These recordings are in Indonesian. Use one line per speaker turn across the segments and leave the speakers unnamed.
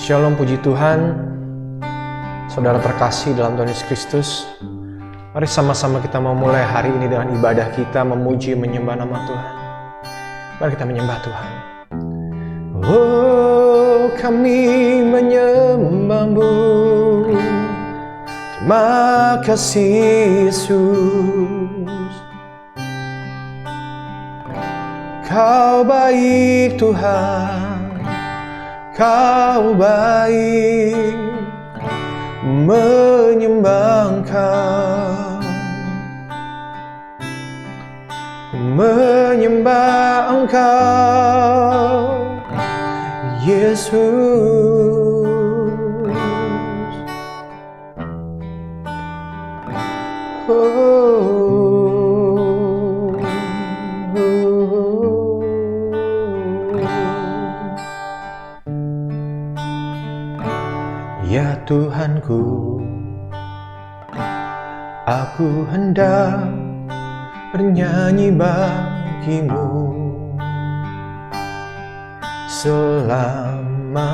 Shalom, puji Tuhan. Saudara terkasih dalam Tuhan Yesus Kristus, mari sama-sama kita memulai hari ini dengan ibadah kita, memuji, menyembah nama Tuhan. Mari kita menyembah Tuhan. Oh, kami menyembah-Mu. Terima kasih Yesus. Kau baik Tuhan, Kau baik, menyembah Engkau, menyembah Engkau, Yesus. Ya Tuhanku, aku hendak bernyanyi bagi-Mu selama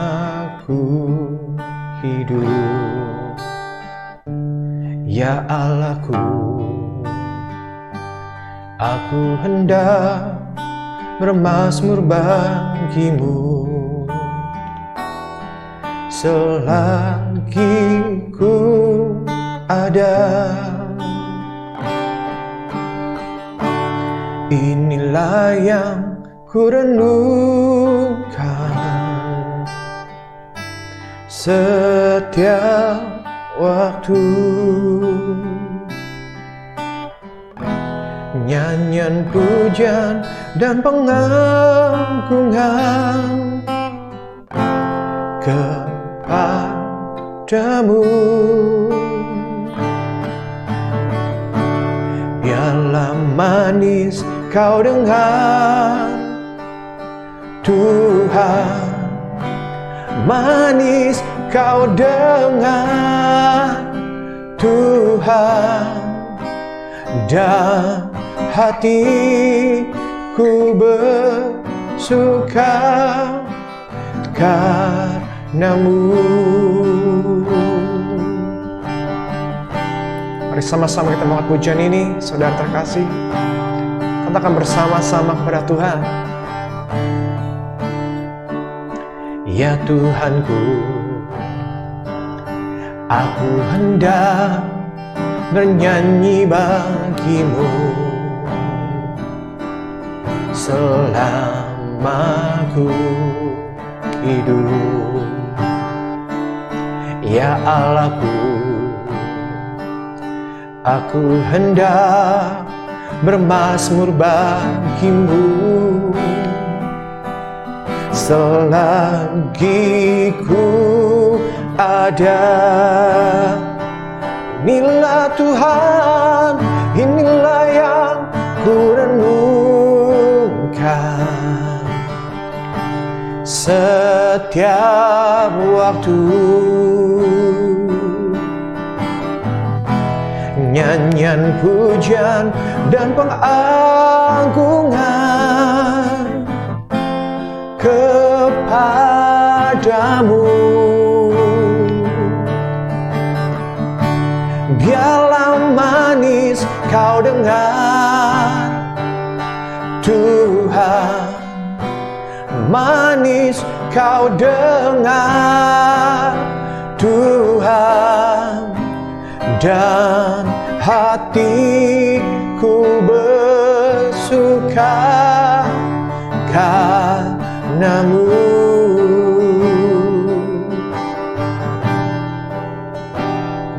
ku hidup. Ya Allahku, aku hendak bermazmur bagi-Mu selagi ku ada. Inilah yang ku renungkan setiap waktu, nyanyian pujian dan pengagungan kepadamu. Biarlah manis kau dengar Tuhan, manis kau dengar Tuhan, dan hatiku bersuka karena-Mu. Mari sama-sama kita mengangkat pujian ini, saudara terkasih. Katakan bersama-sama kepada Tuhan. Ya Tuhanku, aku hendak bernyanyi bagi-Mu selama ku hidup. Ya Allahku, aku hendak bermazmur bagi-Mu selagi ku ada. Inilah Tuhan, inilah yang ku renungkan setiap waktu, nyanyian pujian dan pengagungan kepadamu. Biarlah manis kau dengar Tuhan, manis kau dengar Tuhan, dan hatiku bersuka karena-Mu.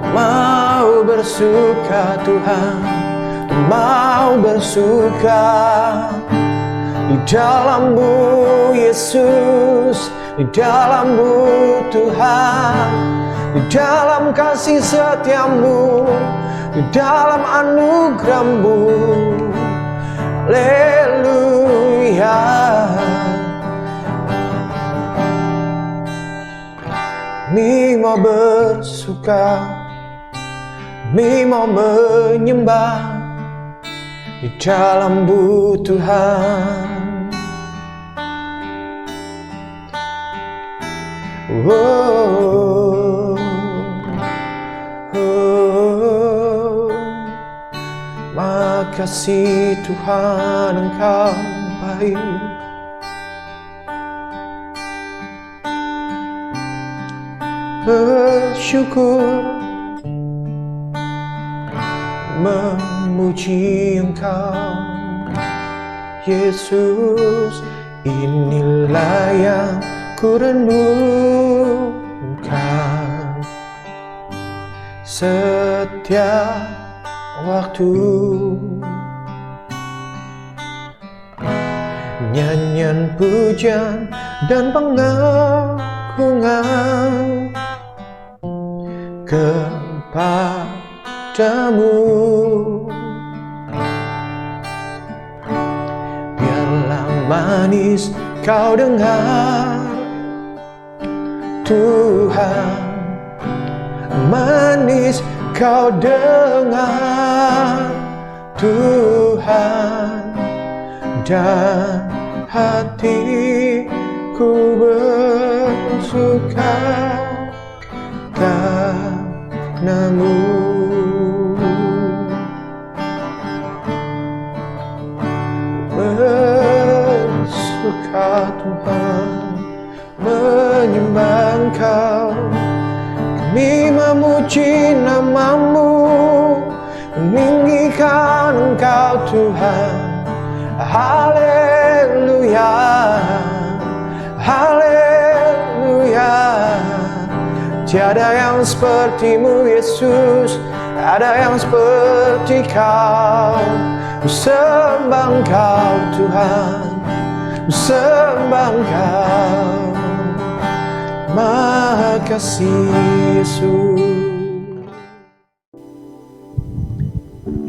Mau bersuka Tuhan, mau bersuka di dalam-Mu Yesus, di dalam-Mu Tuhan, di dalam kasih setia-Mu, di dalam anugerah-Mu. Haleluya. Kami mau bersuka, kami mau menyembah di dalam-Mu Tuhan. Oh, oh, makasih Tuhan Engkau baik. Bersyukur, memuji Engkau Yesus, inilah yang ku renungkan setiap waktu. Nyanyian pujian dan pengagungan kepadamu, biarlah manis kau dengar Tuhan, manis kau dengar Tuhan, dan hatiku bersuka karenamu. Bersuka Tuhan, menyembah Engkau, kami memuji nama-Mu, meninggikan Engkau Tuhan. Haleluya, haleluya. Tiada yang seperti-Mu Yesus, ada yang seperti Kau. Ku sembah Engkau Tuhan, ku sembah Engkau. Makasih Yesus.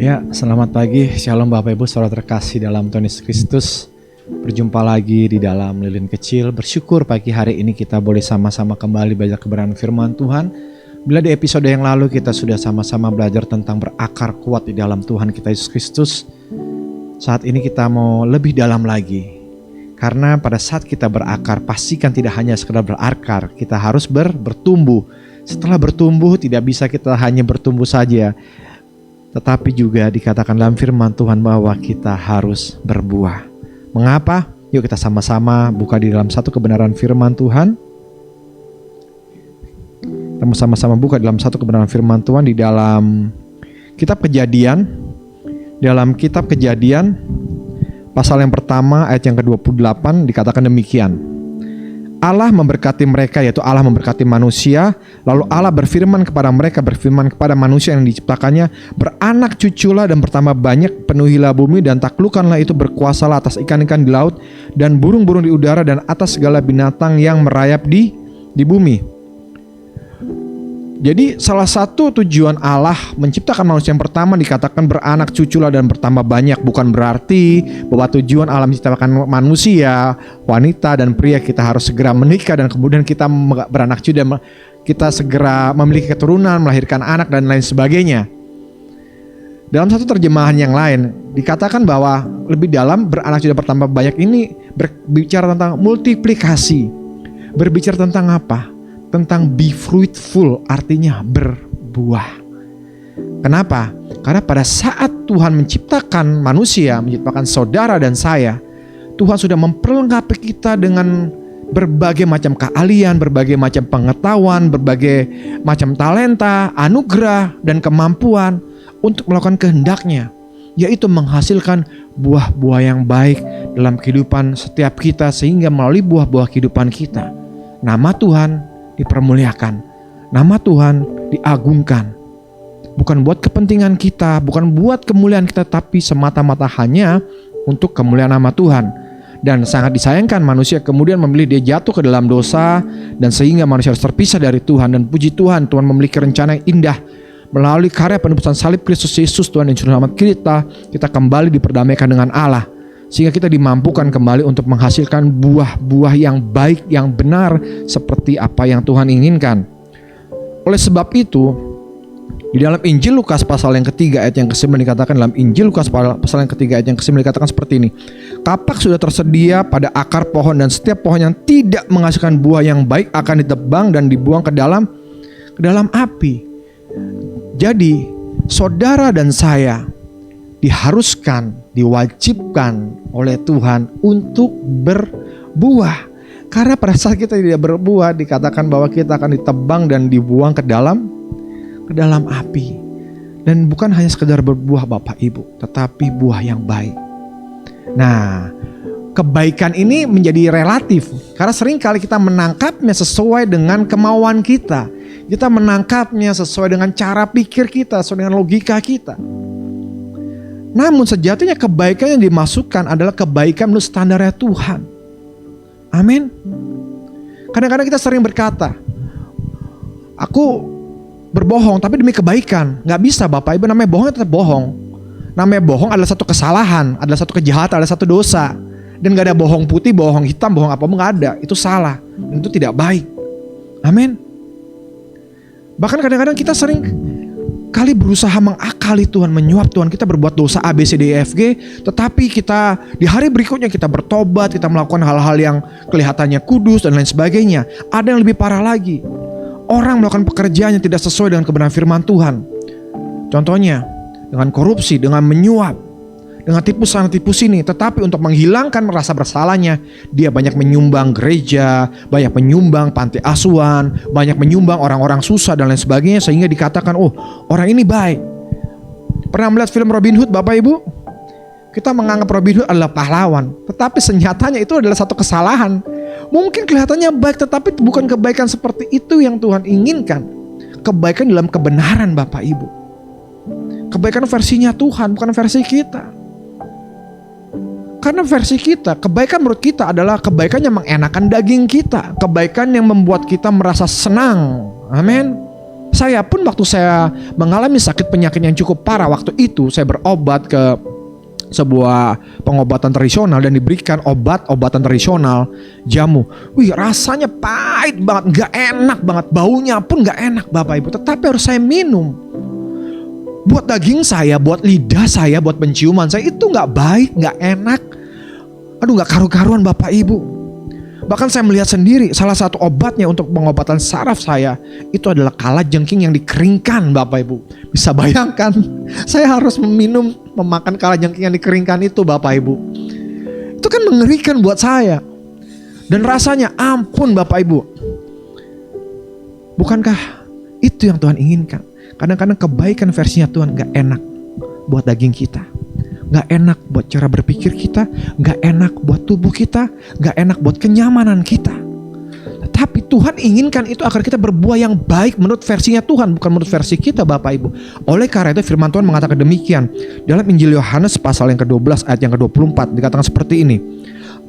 Ya, selamat pagi, shalom Bapak Ibu saudara terkasih dalam Tuhan Yesus Kristus. Berjumpa lagi di dalam Lilin Kecil. Bersyukur pagi hari ini kita boleh sama-sama kembali belajar kebenaran firman Tuhan. Bila di episode yang lalu kita sudah sama-sama belajar tentang berakar kuat di dalam Tuhan kita Yesus Kristus, saat ini kita mau lebih dalam lagi. Karena pada saat kita berakar, pastikan tidak hanya sekedar berakar, kita harus bertumbuh. Setelah bertumbuh, tidak bisa kita hanya bertumbuh saja, tetapi juga dikatakan dalam firman Tuhan bahwa kita harus berbuah. Mengapa? Yuk kita sama-sama buka di dalam satu kebenaran firman Tuhan. Kita sama-sama buka dalam satu kebenaran firman Tuhan di dalam kitab Kejadian. Dalam kitab Kejadian, pasal yang pertama ayat yang ke-28 dikatakan demikian. Allah memberkati mereka, yaitu Allah memberkati manusia. Lalu Allah berfirman kepada mereka, berfirman kepada manusia yang diciptakannya, beranak cuculah dan bertambah banyak, penuhilah bumi dan taklukkanlah itu, berkuasalah atas ikan-ikan di laut dan burung-burung di udara dan atas segala binatang yang merayap di bumi. Jadi salah satu tujuan Allah menciptakan manusia yang pertama dikatakan beranak cuculah dan bertambah banyak. Bukan berarti bahwa tujuan Allah menciptakan manusia, wanita dan pria kita harus segera menikah dan kemudian kita beranak cucu dan kita segera memiliki keturunan, melahirkan anak dan lain sebagainya. Dalam satu terjemahan yang lain dikatakan bahwa lebih dalam beranak cucu dan bertambah banyak ini berbicara tentang multiplikasi. Berbicara tentang apa? Tentang be fruitful, artinya berbuah. Kenapa? Karena pada saat Tuhan menciptakan manusia, menciptakan saudara dan saya, Tuhan sudah memperlengkapi kita dengan berbagai macam keahlian, berbagai macam pengetahuan, berbagai macam talenta, anugerah, dan kemampuan untuk melakukan kehendak-Nya, yaitu menghasilkan buah-buah yang baik dalam kehidupan setiap kita, sehingga melalui buah-buah kehidupan kita, nama Tuhan dipermuliakan, nama Tuhan diagungkan. Bukan buat kepentingan kita, bukan buat kemuliaan kita, tapi semata-mata hanya untuk kemuliaan nama Tuhan. Dan sangat disayangkan manusia kemudian memilih dia jatuh ke dalam dosa, dan sehingga manusia harus terpisah dari Tuhan. Dan puji Tuhan, Tuhan memiliki rencana yang indah. Melalui karya penebusan salib Kristus Yesus, Tuhan yang Juru Selamat kita kembali diperdamaikan dengan Allah, sehingga kita dimampukan kembali untuk menghasilkan buah-buah yang baik, yang benar, seperti apa yang Tuhan inginkan. Oleh sebab itu, Di dalam Injil Lukas pasal yang ketiga ayat yang ke-9 dikatakan, dalam Injil Lukas pasal yang ketiga ayat yang ke-9 dikatakan seperti ini. Kapak sudah tersedia pada akar pohon, dan setiap pohon yang tidak menghasilkan buah yang baik akan ditebang dan dibuang ke dalam api. Jadi saudara dan saya diharuskan, diwajibkan oleh Tuhan untuk berbuah. Karena pada saat kita tidak berbuah, dikatakan bahwa kita akan ditebang dan dibuang ke dalam api. Dan bukan hanya sekedar berbuah Bapak Ibu, tetapi buah yang baik. Nah, kebaikan ini menjadi relatif, karena seringkali kita menangkapnya sesuai dengan kemauan kita. Kita menangkapnya sesuai dengan cara pikir kita, sesuai dengan logika kita. Namun sejatinya kebaikan yang dimasukkan adalah kebaikan menurut standarnya Tuhan. Amin. Kadang-kadang kita sering berkata, aku berbohong tapi demi kebaikan. Gak bisa Bapak Ibu, namanya bohong tetap bohong. Namanya bohong adalah satu kesalahan, adalah satu kejahatan, adalah satu dosa. Dan gak ada bohong putih, bohong hitam, bohong apa pun gak ada. Itu salah, dan itu tidak baik. Amin. Bahkan kadang-kadang kita sering kali berusaha mengakali Tuhan, menyuap Tuhan. Kita berbuat dosa A, B, C, D, E, F, G. Tetapi kita di hari berikutnya kita bertobat, kita melakukan hal-hal yang kelihatannya kudus dan lain sebagainya. Ada yang lebih parah lagi. Orang melakukan pekerjaan yang tidak sesuai dengan kebenaran firman Tuhan. Contohnya dengan korupsi, dengan menyuap, dengan tipu sana tipu sini. Tetapi untuk menghilangkan rasa bersalahnya, dia banyak menyumbang gereja, banyak menyumbang panti asuhan, banyak menyumbang orang-orang susah dan lain sebagainya. Sehingga dikatakan, oh orang ini baik. Pernah melihat film Robin Hood Bapak Ibu? Kita menganggap Robin Hood adalah pahlawan, tetapi senyatanya itu adalah satu kesalahan. Mungkin kelihatannya baik, tetapi bukan kebaikan seperti itu yang Tuhan inginkan. Kebaikan dalam kebenaran Bapak Ibu. Kebaikan versinya Tuhan, bukan versi kita. Karena versi kita, kebaikan menurut kita adalah kebaikan yang mengenakan daging kita. Kebaikan yang membuat kita merasa senang. Amin. Saya pun waktu saya mengalami sakit penyakit yang cukup parah, waktu itu saya berobat ke sebuah pengobatan tradisional dan diberikan obat-obatan tradisional, jamu. Wih, rasanya pahit banget, gak enak banget, baunya pun gak enak Bapak Ibu. Tetapi harus saya minum. Buat daging saya, buat lidah saya, buat penciuman saya itu gak baik, gak enak. Aduh, gak karu-karuan Bapak Ibu. Bahkan saya melihat sendiri salah satu obatnya untuk pengobatan saraf saya itu adalah kalajengking yang dikeringkan Bapak Ibu. Bisa bayangkan saya harus memakan kalajengking yang dikeringkan itu Bapak Ibu. Itu kan mengerikan buat saya. Dan rasanya ampun Bapak Ibu. Bukankah itu yang Tuhan inginkan? Kadang-kadang kebaikan versinya Tuhan gak enak buat daging kita, gak enak buat cara berpikir kita, gak enak buat tubuh kita, gak enak buat kenyamanan kita. Tetapi Tuhan inginkan itu agar kita berbuah yang baik menurut versinya Tuhan, bukan menurut versi kita Bapak Ibu. Oleh karena itu firman Tuhan mengatakan demikian. Dalam Injil Yohanes pasal yang ke-12 ayat yang ke-24 dikatakan seperti ini.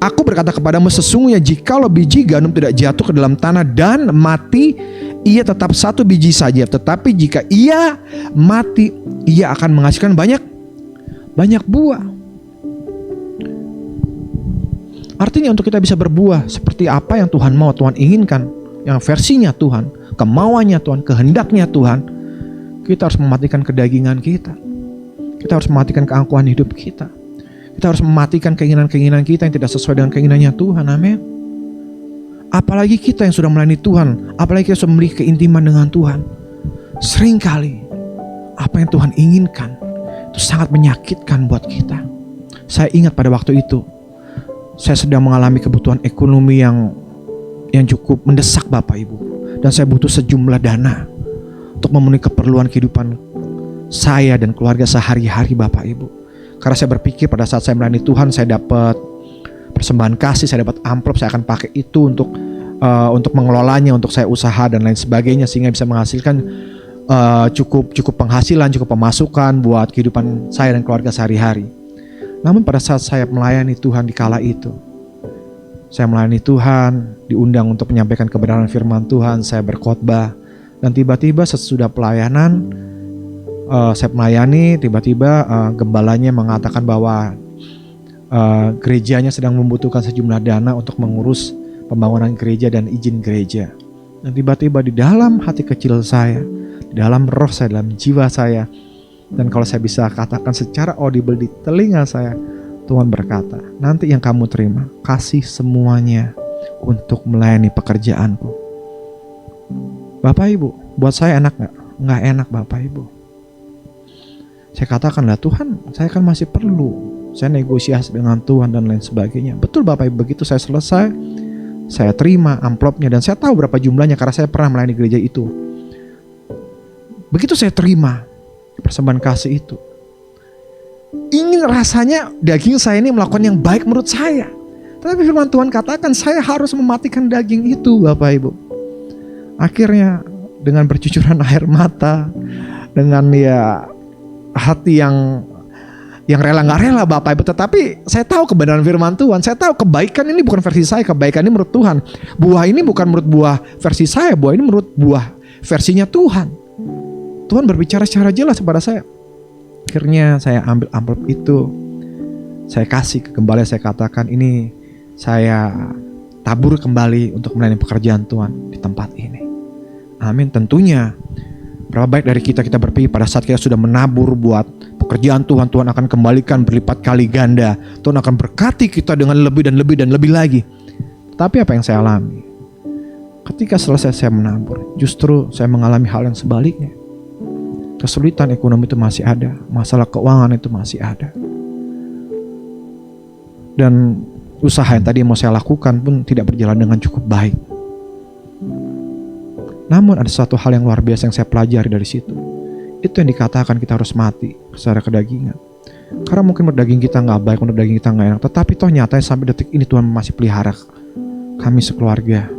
Aku berkata kepadamu, sesungguhnya jikalau biji gandum tidak jatuh ke dalam tanah dan mati, ia tetap satu biji saja. Tetapi jika ia mati, ia akan menghasilkan banyak buah. Artinya untuk kita bisa berbuah seperti apa yang Tuhan mau, Tuhan inginkan, yang versinya Tuhan, kemauannya Tuhan, kehendaknya Tuhan, kita harus mematikan kedagingan kita. Kita harus mematikan keangkuhan hidup kita. Kita harus mematikan keinginan-keinginan kita yang tidak sesuai dengan keinginannya Tuhan. Amin. Apalagi kita yang sudah melayani Tuhan, apalagi kita sudah memiliki keintiman dengan Tuhan. Seringkali apa yang Tuhan inginkan itu sangat menyakitkan buat kita. Saya ingat pada waktu itu saya sedang mengalami kebutuhan ekonomi yang cukup mendesak Bapak Ibu. Dan saya butuh sejumlah dana untuk memenuhi keperluan kehidupan saya dan keluarga sehari-hari Bapak Ibu. Karena saya berpikir pada saat saya melayani Tuhan, saya dapat persembahan kasih, saya dapat amplop, saya akan pakai itu untuk mengelolanya, untuk saya usaha dan lain sebagainya, sehingga bisa menghasilkan cukup penghasilan, cukup pemasukan buat kehidupan saya dan keluarga sehari-hari. Namun pada saat saya melayani Tuhan di kala itu, saya melayani Tuhan, diundang untuk menyampaikan kebenaran firman Tuhan, saya berkhotbah, dan tiba-tiba sesudah pelayanan, saya melayani, tiba-tiba gembalanya mengatakan bahwa gerejanya sedang membutuhkan sejumlah dana untuk mengurus pembangunan gereja dan izin gereja. Dan tiba-tiba di dalam hati kecil saya, dalam roh saya, dalam jiwa saya. Dan kalau saya bisa katakan secara audible di telinga saya, Tuhan berkata, nanti yang kamu terima, kasih semuanya untuk melayani pekerjaanku. Bapak Ibu, buat saya enak gak? Nggak enak Bapak Ibu. Saya katakanlah, Tuhan, saya kan masih perlu. Saya negosiasi dengan Tuhan dan lain sebagainya. Betul Bapak Ibu, begitu saya selesai, saya terima amplopnya dan saya tahu berapa jumlahnya karena saya pernah melayani gereja itu. Begitu saya terima persembahan kasih itu, ingin rasanya daging saya ini melakukan yang baik menurut saya. Tapi firman Tuhan katakan saya harus mematikan daging itu Bapak Ibu. Akhirnya dengan bercucuran air mata, dengan ya hati yang rela nggak rela Bapak Ibu, tetapi saya tahu kebenaran firman Tuhan. Saya tahu kebaikan ini bukan versi saya, kebaikan ini menurut Tuhan. Buah ini bukan menurut buah versi saya, buah ini menurut buah versinya Tuhan. Tuhan berbicara secara jelas kepada saya. Akhirnya saya ambil amplop itu, saya kasih ke gembala, saya katakan ini saya tabur kembali untuk melayani pekerjaan Tuhan di tempat ini. Amin. Tentunya berapa baik dari kita berpikir pada saat kita sudah menabur buat pekerjaan Tuhan, Tuhan akan kembalikan berlipat kali ganda. Tuhan akan berkati kita dengan lebih dan lebih dan lebih lagi. Tapi apa yang saya alami? Ketika selesai saya menabur, justru saya mengalami hal yang sebaliknya. Kesulitan ekonomi itu masih ada, masalah keuangan itu masih ada. Dan usaha yang tadi mau saya lakukan pun tidak berjalan dengan cukup baik. Namun ada satu hal yang luar biasa yang saya pelajari dari situ. Itu yang dikatakan kita harus mati secara kedagingan. Karena mungkin menurut daging kita gak baik, menurut daging kita gak enak. Tetapi toh nyatanya sampai detik ini Tuhan masih pelihara kami sekeluarga.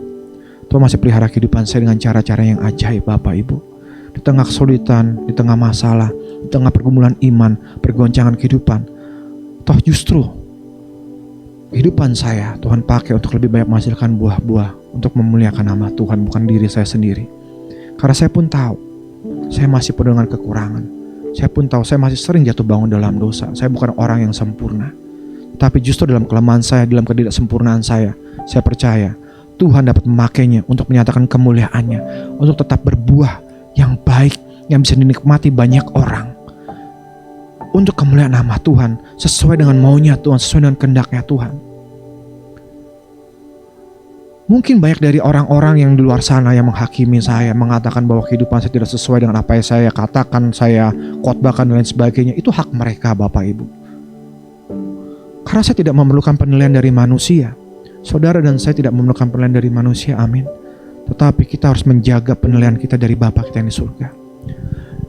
Tuhan masih pelihara kehidupan saya dengan cara-cara yang ajaib Bapak Ibu. Di tengah kesulitan, di tengah masalah, di tengah pergumulan iman, pergoncangan kehidupan. Toh justru kehidupan saya Tuhan pakai untuk lebih banyak menghasilkan buah-buah, untuk memuliakan nama Tuhan, bukan diri saya sendiri. Karena saya pun tahu saya masih penuh dengan kekurangan. Saya pun tahu saya masih sering jatuh bangun dalam dosa. Saya bukan orang yang sempurna. Tapi justru dalam kelemahan saya, dalam ketidaksempurnaan saya percaya Tuhan dapat memakainya untuk menyatakan kemuliaannya, untuk tetap berbuah yang baik, yang bisa dinikmati banyak orang. Untuk kemuliaan nama Tuhan, sesuai dengan maunya Tuhan, sesuai dengan kehendaknya Tuhan. Mungkin banyak dari orang-orang yang di luar sana yang menghakimi saya, mengatakan bahwa kehidupan saya tidak sesuai dengan apa yang saya katakan, saya khotbahkan dan lain sebagainya. Itu hak mereka Bapak Ibu. Karena saya tidak memerlukan penilaian dari manusia. Saudara dan saya tidak memerlukan penilaian dari manusia, amin. Tetapi kita harus menjaga penilaian kita dari Bapa kita yang di surga.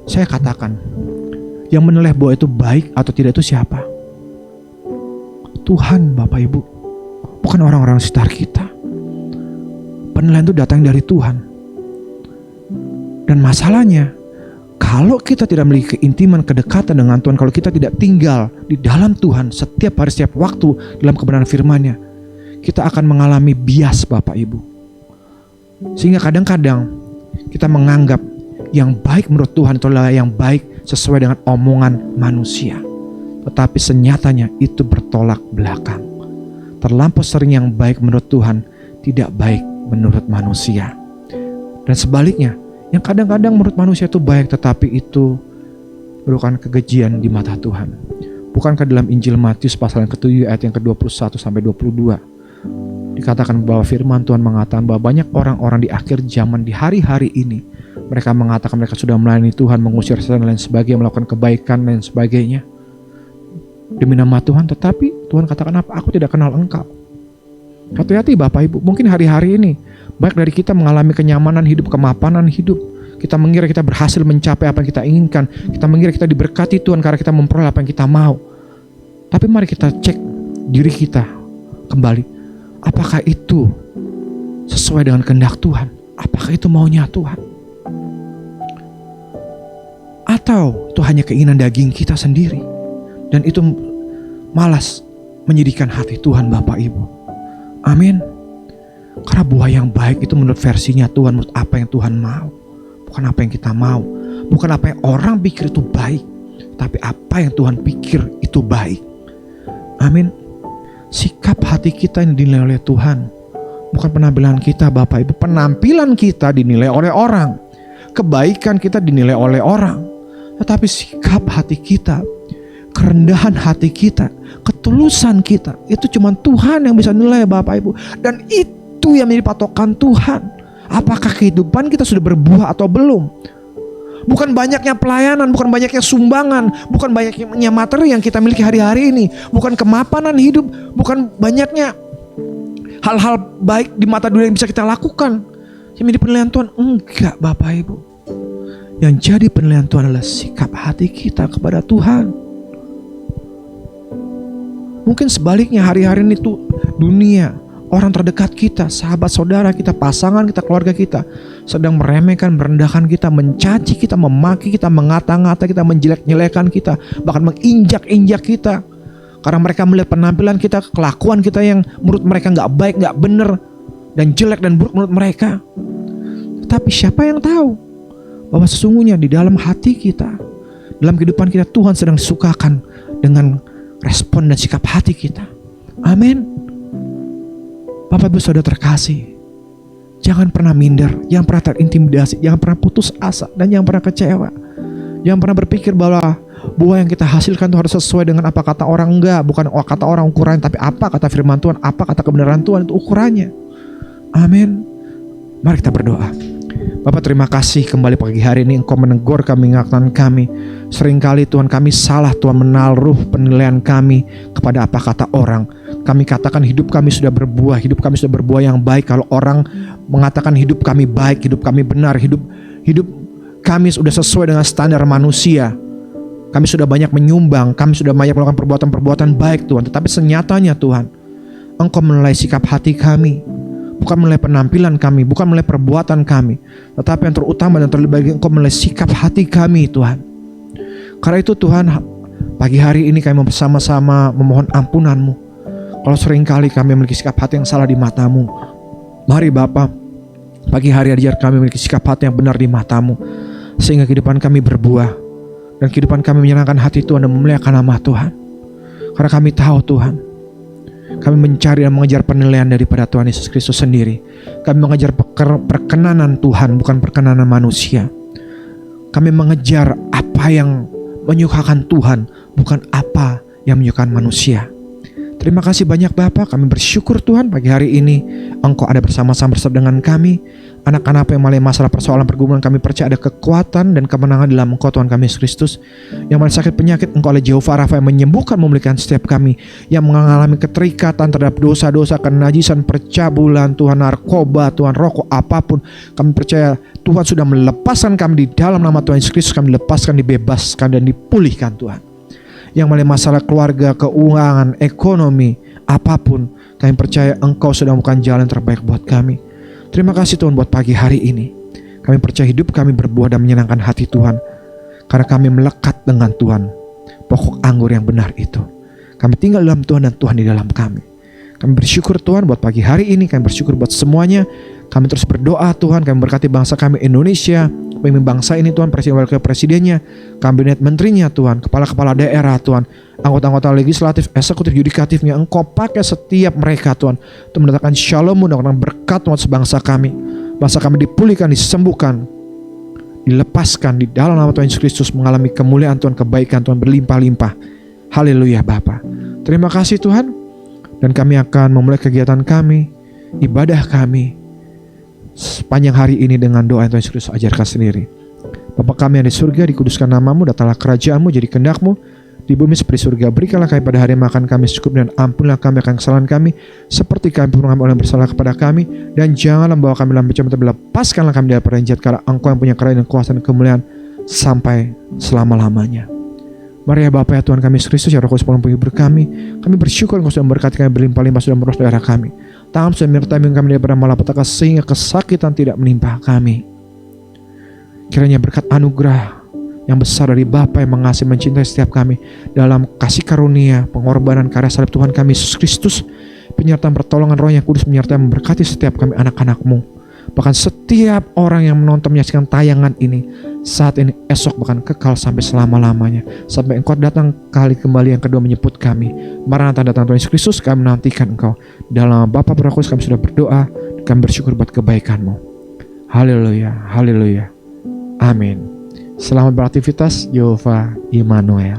Saya katakan, yang menilai bahwa itu baik atau tidak itu siapa? Tuhan Bapak Ibu. Bukan orang-orang sekitar kita. Penilaian itu datang dari Tuhan. Dan masalahnya, kalau kita tidak memiliki keintiman, kedekatan dengan Tuhan, kalau kita tidak tinggal di dalam Tuhan setiap hari, setiap waktu dalam kebenaran firman-Nya, kita akan mengalami bias Bapak Ibu. Sehingga kadang-kadang kita menganggap yang baik menurut Tuhan itu adalah yang baik sesuai dengan omongan manusia. Tetapi senyatanya itu bertolak belakang. Terlampau sering yang baik menurut Tuhan tidak baik menurut manusia. Dan sebaliknya, yang kadang-kadang menurut manusia itu baik tetapi itu merupakan kekejian di mata Tuhan. Bukankah dalam Injil Matius pasal yang ke-7 ayat yang ke-21 sampai 22 dikatakan bahwa firman Tuhan mengatakan bahwa banyak orang-orang di akhir zaman, di hari-hari ini, mereka mengatakan mereka sudah melayani Tuhan, mengusir setan dan lain sebagainya, melakukan kebaikan dan sebagainya demi nama Tuhan. Tetapi Tuhan katakan apa? Aku tidak kenal engkau. Hati-hati Bapak Ibu, mungkin hari-hari ini banyak dari kita mengalami kenyamanan hidup, kemapanan hidup. Kita mengira kita berhasil mencapai apa yang kita inginkan. Kita mengira kita diberkati Tuhan karena kita memperoleh apa yang kita mau. Tapi mari kita cek diri kita kembali. Apakah itu sesuai dengan kehendak Tuhan? Apakah itu maunya Tuhan? Atau itu hanya keinginan daging kita sendiri? Dan itu malas menyedihkan hati Tuhan Bapak Ibu. Amin. Karena buah yang baik itu menurut versinya Tuhan, menurut apa yang Tuhan mau. Bukan apa yang kita mau. Bukan apa yang orang pikir itu baik. Tapi apa yang Tuhan pikir itu baik. Amin. Sikap hati kita yang dinilai oleh Tuhan. Bukan penampilan kita Bapak Ibu. Penampilan kita dinilai oleh orang. kebaikan kita dinilai oleh orang, tetapi sikap hati kita, kerendahan hati kita, ketulusan kita, itu cuma Tuhan yang bisa nilai Bapak Ibu. Dan itu yang menjadi patokan Tuhan. Apakah kehidupan kita sudah berbuah atau belum? Bukan banyaknya pelayanan, bukan banyaknya sumbangan, bukan banyaknya materi yang kita miliki hari-hari ini, bukan kemapanan hidup, bukan banyaknya hal-hal baik di mata dunia yang bisa kita lakukan yang menjadi penilaian Tuhan. Enggak Bapak Ibu. Yang jadi penilaian Tuhan adalah sikap hati kita kepada Tuhan. Mungkin sebaliknya hari-hari ini tuh dunia, orang terdekat kita, sahabat saudara kita, pasangan kita, keluarga kita sedang meremehkan, merendahkan kita, mencaci kita, memaki kita, mengata-ngata kita, menjelek-jelekan kita, bahkan menginjak-injak kita. Karena mereka melihat penampilan kita, kelakuan kita yang menurut mereka gak baik, gak benar, dan jelek dan buruk menurut mereka. Tetapi siapa yang tahu bahwa sesungguhnya di dalam hati kita, dalam kehidupan kita, Tuhan sedang disukakan dengan respon dan sikap hati kita. Amin. Bapak Ibu Saudara terkasih, jangan pernah minder, jangan pernah terintimidasi, jangan pernah putus asa, dan jangan pernah kecewa. Jangan pernah berpikir bahwa buah yang kita hasilkan itu harus sesuai dengan apa kata orang. Enggak, bukan kata orang ukurannya, tapi apa kata firman Tuhan, apa kata kebenaran Tuhan, itu ukurannya. Amin. Mari kita berdoa. Bapak, terima kasih kembali pagi hari ini Engkau menegur kami, mengingatkan kami. Seringkali Tuhan kami salah, Tuhan menaruh penilaian kami kepada apa kata orang. Kami katakan hidup kami sudah berbuah, hidup kami sudah berbuah yang baik. Kalau orang mengatakan hidup kami baik, hidup kami benar, hidup kami sudah sesuai dengan standar manusia. Kami sudah banyak menyumbang, kami sudah banyak melakukan perbuatan-perbuatan baik Tuhan. Tetapi senyatanya Tuhan, Engkau menilai sikap hati kami, bukan menilai penampilan kami, bukan menilai perbuatan kami, tetapi yang terutama dan terlebih lagi Engkau menilai sikap hati kami Tuhan. Karena itu Tuhan, pagi hari ini kami bersama-sama memohon ampunan-Mu. Kalau seringkali kami memiliki sikap hati yang salah di mata-Mu, mari Bapa, pagi hari ajar kami memiliki sikap hati yang benar di mata-Mu, sehingga kehidupan kami berbuah, dan kehidupan kami menyenangkan hati Tuhan dan memuliakan nama Tuhan. Karena kami tahu Tuhan, kami mencari dan mengejar penilaian daripada Tuhan Yesus Kristus sendiri. Kami mengejar perkenanan Tuhan, bukan perkenanan manusia. Kami mengejar apa yang menyukakan Tuhan, bukan apa yang menyukakan manusia. Terima kasih banyak Bapak, kami bersyukur Tuhan pagi hari ini Engkau ada bersama-sama dengan kami. Anak-anak yang mengalami masalah persoalan pergumulan, kami percaya ada kekuatan dan kemenangan dalam Engkau Tuhan kami Yesus Kristus. Yang mana sakit penyakit, Engkau oleh Jehovah Rafa yang menyembuhkan, memulihkan setiap kami yang mengalami keterikatan terhadap dosa-dosa, kenajisan, percabulan, Tuhan, narkoba, Tuhan, rokok, apapun. Kami percaya Tuhan sudah melepaskan kami di dalam nama Tuhan Yesus Kristus. Kami lepaskan, dibebaskan, dan dipulihkan Tuhan. Yang mengalami masalah keluarga, keuangan, ekonomi, apapun, kami percaya Engkau sudah membuka jalan terbaik buat kami. Terima kasih Tuhan buat pagi hari ini. Kami percaya hidup kami berbuah dan menyenangkan hati Tuhan, karena kami melekat dengan Tuhan, pokok anggur yang benar itu. Kami tinggal dalam Tuhan dan Tuhan di dalam kami. Kami bersyukur Tuhan buat pagi hari ini. Kami bersyukur buat semuanya. Kami terus berdoa Tuhan, kami berkati bangsa kami Indonesia, pemimpin bangsa ini Tuhan, presiden wakil presidennya, kabinet menterinya Tuhan, kepala-kepala daerah Tuhan, anggota-anggota legislatif, eksekutif, yudikatifnya. Engkau pakai setiap mereka Tuhan untuk mendatangkan shalom dan berkat buat sebangsa kami. Bangsa kami dipulihkan, disembuhkan, dilepaskan di dalam nama Tuhan Yesus Kristus, mengalami kemuliaan Tuhan, kebaikan Tuhan berlimpah-limpah. Haleluya Bapa. Terima kasih Tuhan. Dan kami akan memulai kegiatan kami, ibadah kami sepanjang hari ini dengan doa yang Tuhan Yesus Kristus ajarkan sendiri. Bapa kami yang di surga, dikuduskan namamu, datanglah kerajaan-Mu, jadi kehendak-Mu di bumi seperti surga. Berikanlah kami pada hari makan kami cukup, dan ampunilah kami akan kesalahan kami seperti kami pun kami bersalah kepada kami, dan janganlah membawa kami dalam pencobaan, tapi lepaskanlah kami dari perang jahat, karena Engkau yang punya kerajaan dan kuasa dan kemuliaan sampai selama-lamanya. Mari ya Bapa ya Tuhan kami Yesus Kristus, ya Roh Kudus penuh hidup kami. Kami bersyukur Engkau sudah memberkati kami berlimpah-limpah, sudah menerus daerah kami. Tangan sudah menyertai kami daripada malapetaka, sehingga kesakitan tidak menimpa kami. Kiranya berkat anugerah yang besar dari Bapa yang mengasihi, mencintai setiap kami, dalam kasih karunia, pengorbanan, karya salib Tuhan kami Yesus Kristus, penyertaan pertolongan Roh yang Kudus menyertai memberkati setiap kami anak-anak-Mu. Bahkan setiap orang yang menonton, menyaksikan tayangan ini, saat ini, esok, bahkan kekal sampai selama-lamanya, sampai Engkau datang kali kembali yang kedua menjemput kami. Maranatha, datang Tuhan Yesus Kristus. Kami menantikan Engkau. Dalam Bapa Roh Kudus kami sudah berdoa, kami bersyukur buat kebaikan-Mu. Haleluya, haleluya, Amin. Selamat beraktivitas, Yehova Immanuel.